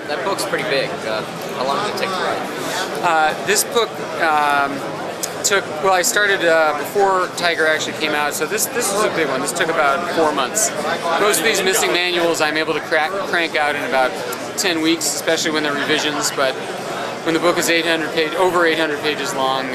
that book's pretty big. How long did it take to write? This book took, well, I started before Tiger actually came out, so this was a big one. This took about 4 months. Most of these missing manuals I'm able to crank out in about 10 weeks, especially when they're revisions, but when the book is over 800 pages long,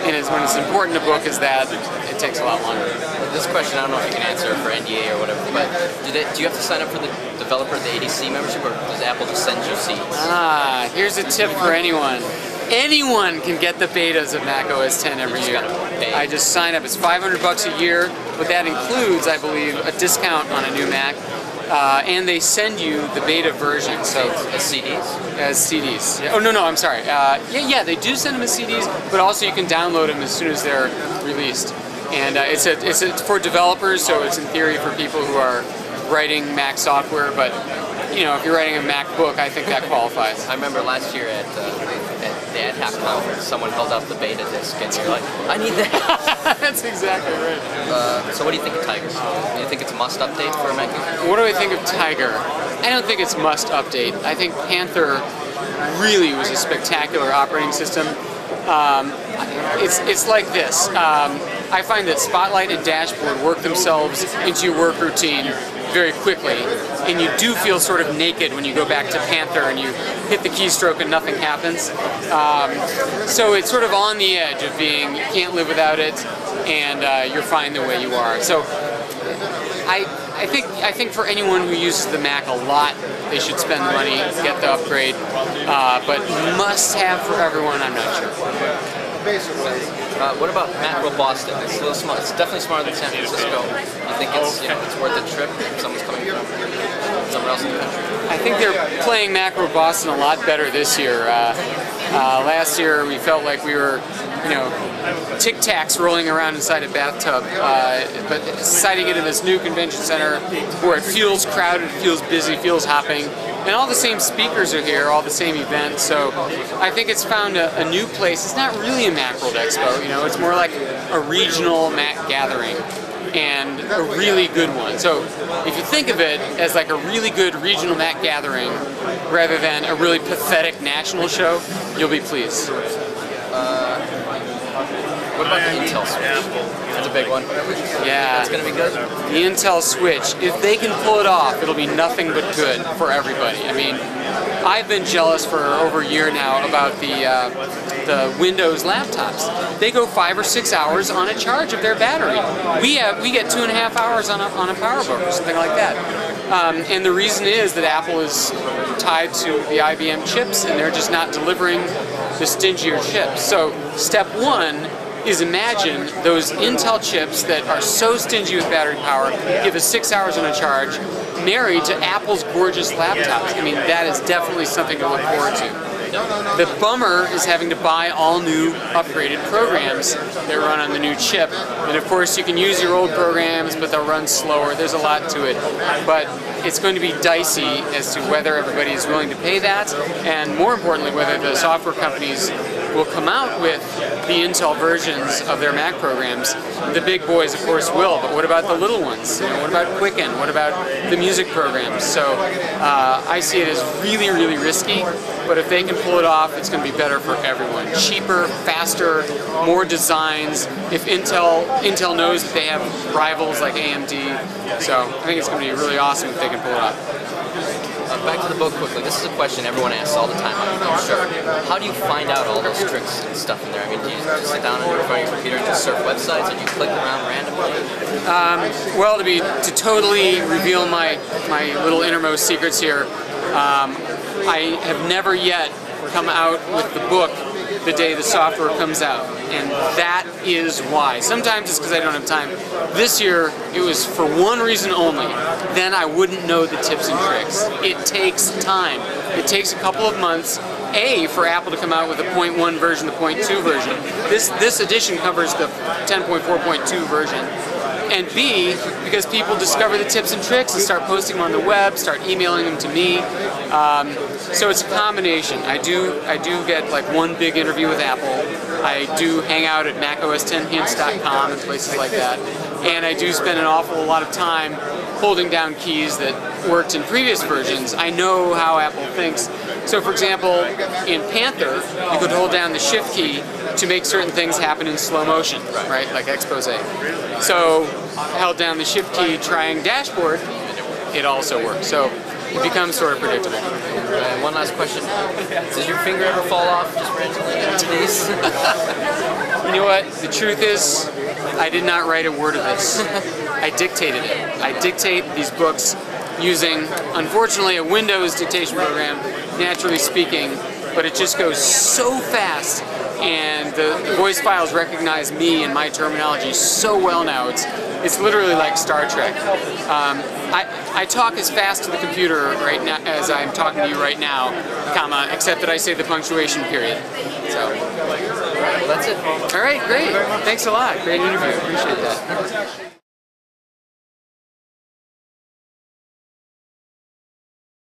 and when it's important to book as that, it takes a lot longer. This question, I don't know if you can answer for NDA or whatever, but do you have to sign up for the developer, the ADC membership, or does Apple just send you seeds? Here's a tip for anyone. Anyone can get the betas of macOS 10 every year. I just sign up. It's $500 a year, but that includes, I believe, a discount on a new Mac. And they send you the beta version. So as CDs? As CDs. Yeah. Oh no, I'm sorry. Yeah, they do send them as CDs, but also you can download them as soon as they're released. And it's for developers, so it's in theory for people who are writing Mac software. But you know, if you're writing a MacBook, I think that qualifies. I remember last year at the Ad Hoc conference, someone held up the beta disc, and you're like, I need that. That's exactly right. So what do you think of Tiger? Do you think it's a must update for a Mac user? What do I think of Tiger? I don't think it's must update. I think Panther really was a spectacular operating system. It's like this. I find that Spotlight and Dashboard work themselves into your work routine very quickly, and you do feel sort of naked when you go back to Panther and you hit the keystroke and nothing happens. So it's sort of on the edge of being, you can't live without it, and you're fine the way you are. So I think for anyone who uses the Mac a lot, they should spend the money, get the upgrade. But must have for everyone, I'm not sure. What about Macro Boston? It's a little smart. It's definitely smarter than San Francisco. You think it's worth the trip if someone's coming from somewhere else in the country? I think they're playing Macro Boston a lot better this year. Last year we felt like we were, Tic Tacs rolling around inside a bathtub, but citing it in this new convention center where it feels crowded, feels busy, feels hopping, and all the same speakers are here, all the same events. So I think it's found a new place. It's not really a Macworld Expo, it's more like a regional Mac gathering, and a really good one. So if you think of it as like a really good regional Mac gathering rather than a really pathetic national show, you'll be pleased. What about the Intel Switch? That's a big one. Yeah. It's going to be good? The Intel Switch, if they can pull it off, it'll be nothing but good for everybody. I mean, I've been jealous for over a year now about the Windows laptops. They go 5 or 6 hours on a charge of their battery. We get 2.5 hours on a PowerBook or something like that. And the reason is that Apple is tied to the IBM chips, and they're just not delivering the stingier chips. So step one is imagine those Intel chips that are so stingy with battery power give us 6 hours on a charge, married to Apple's gorgeous laptops. I mean, that is definitely something to look forward to. The bummer is having to buy all new upgraded programs that run on the new chip. And of course you can use your old programs, but they'll run slower. There's a lot to it. But it's going to be dicey as to whether everybody is willing to pay that, and more importantly, whether the software companies will come out with the Intel versions of their Mac programs. The big boys, of course, will, but what about the little ones? What about Quicken? What about the music programs? So I see it as really, really risky, but if they can pull it off, it's going to be better for everyone. Cheaper, faster, more designs. If Intel knows that they have rivals like AMD, so I think it's going to be really awesome if they can pull it off. Back to the book quickly. This is a question everyone asks all the time, I'm sure. How do you find out all those tricks and stuff in there? I mean, do you just sit down in front of your computer and just surf websites, and you click around randomly? Well, to totally reveal my little innermost secrets here, I have never yet come out with the book the day the software comes out, and that is why. Sometimes it's because I don't have time. This year, it was for one reason only. Then I wouldn't know the tips and tricks. It takes time. It takes a couple of months, A, for Apple to come out with the 0.1 version, the 0.2 version. This edition covers the 10.4.2 version. And B, because people discover the tips and tricks and start posting them on the web, start emailing them to me. So it's a combination. I do get like one big interview with Apple. I do hang out at macOS10hints.com and places like that. And I do spend an awful lot of time holding down keys that worked in previous versions, I know how Apple thinks. So for example, in Panther, you could hold down the Shift key to make certain things happen in slow motion, right? Like expose. So held down the Shift key trying dashboard, it also works. So it becomes sort of predictable. One last question. Does your finger ever fall off just randomly into these? You know what? The truth is, I did not write a word of this. I dictated it. I dictate these books using, unfortunately, a Windows dictation program, naturally speaking, but it just goes so fast, and the voice files recognize me and my terminology so well now. It's literally like Star Trek. I talk as fast to the computer right now as I'm talking to you right now, comma, except that I say the punctuation period. So, Well, that's it. all right, great. Thanks a lot. Great interview. Appreciate that.